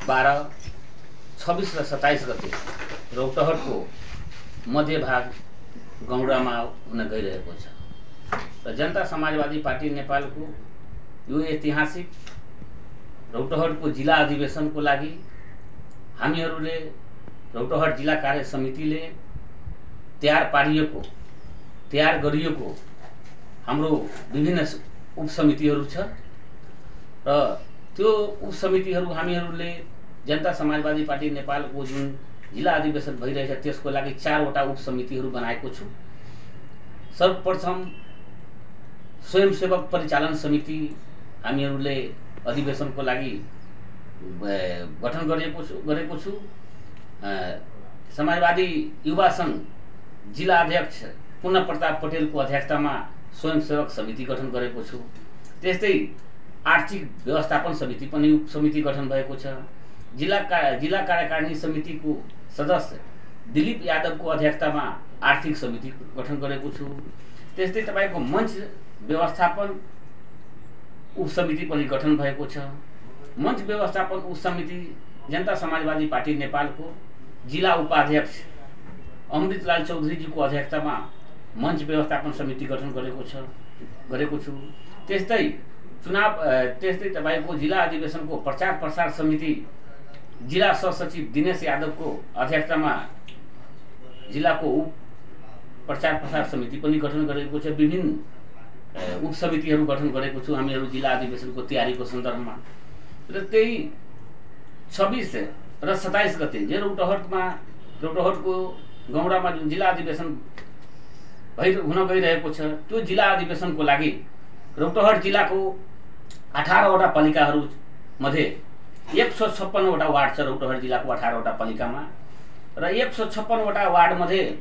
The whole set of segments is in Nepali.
12, 26 र 27 गते रौतहटको मध्य भाग गौडामा हुन गइरहेको छ र जनता समाजवादी पार्टी नेपालको यो ऐतिहासिक रौतहटको जिल्ला अधिवेशनको लागि हामीहरूले रौतहट जिल्ला कार्य समितिले तयार गरिएको हाम्रो विभिन्न उपसमितिहरू छ र त्यो उपसमितिहरू हामीहरूले जनता समाजवादी पार्टी नेपालको जुन जिल्ला अधिवेशन भइरहेछ त्यसको लागि 4 वटा उपसमितिहरू बनाएको छु। सर्वप्रथम स्वयंसेवक परिचालन समिति हामीहरूले अधिवेशनको लागि गठन गरेको छु। समाजवादी युवा संघ जिल्ला अध्यक्ष पूर्ण प्रताप पटेलको अध्यक्षतामा स्वयंसेवक समिति गठन गरेको छु। त्यस्तै आर्थिक व्यवस्थापन समिति पनि उपसमिति गठन भएको छ। जिल्ला कार्यकारिणी समितिको सदस्य दिलीप यादवको अध्यक्षतामा आर्थिक समिति गठन गरेको छु। त्यस्तै तपाईको मञ्च व्यवस्थापन उपसमिति पनि गठन भएको छ। मञ्च व्यवस्थापन उपसमिति जनता समाजवादी पार्टी नेपालको जिल्ला उपाध्यक्ष अमृतलाल चौधरीजीको अध्यक्षतामा मञ्च व्यवस्थापन समिति गठन गरेको छु। त्यस्तै तपाईको जिल्ला अधिवेशनको प्रचार प्रसार समिति जिल्ला सहसचिव दिनेश यादवको अध्यक्षतामा जिल्लाको उप प्रचार प्रसार समिति पनि गठन गरेको छ। विभिन्न उपसमितिहरू गठन गरेको छु हामीहरू जिल्ला अधिवेशनको तयारीको सन्दर्भमा। र त्यही 26 र 27 गते जे रौतहटको गौडामा जुन जिल्ला अधिवेशन हुन गइरहेको छ त्यो जिल्ला अधिवेशनको लागि रौतहट जिल्लाको 18 वटा पालिकाहरू मध्ये 156 वटा वार्ड छ। रौतहट जिल्लाको 18 वटा पालिकामा र 156 वटा वार्ड मध्ये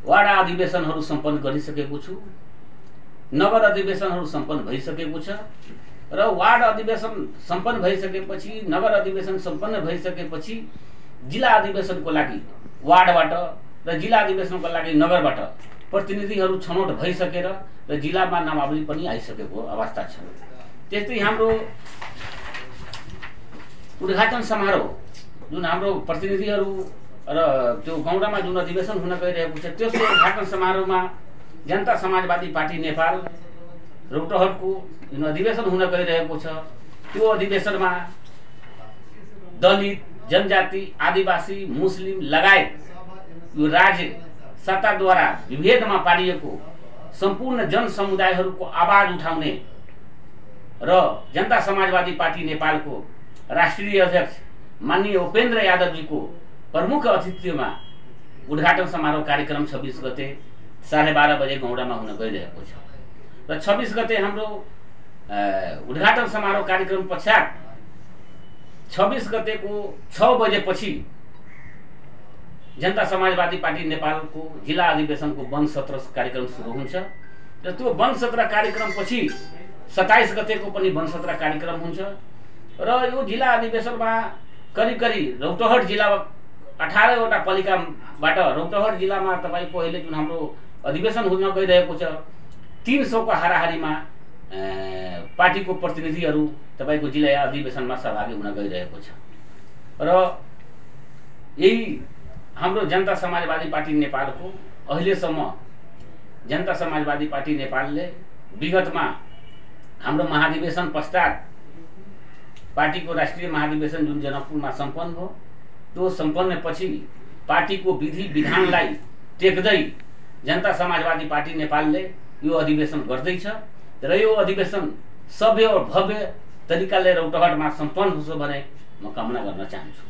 वार्ड अधिवेशनहरू सम्पन्न गरिसकेको छु। नगर अधिवेशनहरू सम्पन्न भइसकेको छ र वार्ड अधिवेशन सम्पन्न भइसकेपछि नगर अधिवेशन सम्पन्न भइसकेपछि जिल्ला अधिवेशनको लागि वार्डबाट र जिल्ला अधिवेशनको लागि नगरबाट प्रतिनिधिहरू छनौट भइसकेर र जिल्लामा नामावली पनि आइसकेको अवस्था छ। त्यस्तै हाम्रो उद्घाटन समारोह जुन हाम्रो प्रतिनिधिहरू र त्यो गौडामा जुन अधिवेशन हुन गइरहेको छ त्यसको उद्घाटन समारोहमा जनता समाजवादी पार्टी नेपाल रौतहटको जुन अधिवेशन हुन गइरहेको छ त्यो अधिवेशनमा दलित, जनजाति, आदिवासी, मुस्लिम लगायत यो राज्य सत्ताद्वारा विभेदमा पारिएको सम्पूर्ण जनसमुदायहरूको आवाज उठाउने र जनता समाजवादी पार्टी नेपालको राष्ट्रिय अध्यक्ष माननीय उपेन्द्र यादवजीको प्रमुख अतिथिमा उद्घाटन समारोह कार्यक्रम 26 गते 12:30 बजे गौडामा हुन गइरहेको छ। र 26 गते हाम्रो उद्घाटन समारोह कार्यक्रम पश्चात 26 गतेको 6 बजेपछि जनता समाजवादी पार्टी नेपालको जिल्ला अधिवेशनको वन सत्र कार्यक्रम सुरु हुन्छ र त्यो वन सत्र कार्यक्रम पछि 27 गतेको पनि वन सत्र कार्यक्रम हुन्छ र यो जिल्ला अधिवेशनमा करिब रौतहट जिल्ला 18 वटा पालिकाबाट रौतहट जिल्लामा तपाईको अहिले जुन हाम्रो अधिवेशन हुन गइरहेको छ 300 को हाराहारीमा पार्टीको प्रतिनिधिहरू तपाईको जिल्ला अधिवेशनमा सहभागी हुन गइरहेको छ। र यही हाम्रो जनता समाजवादी पार्टी नेपालको अहिलेसम्म जनता समाजवादी पार्टी नेपालले विगतमा हाम्रो महाधिवेशन पश्चात पार्टीको राष्ट्रिय महाधिवेशन जुन जनकपुरमा सम्पन्न भयो त्यो सम्पन्नपछि पार्टीको विधि विधानलाई टेक्दै जनता समाजवादी पार्टी नेपालले यो अधिवेशन गर्दैछ र यो अधिवेशन सभ्य और भव्य तरिकाले रौतहटमा सम्पन्न होस् भन्ने म कामना गर्न चाहन्छु।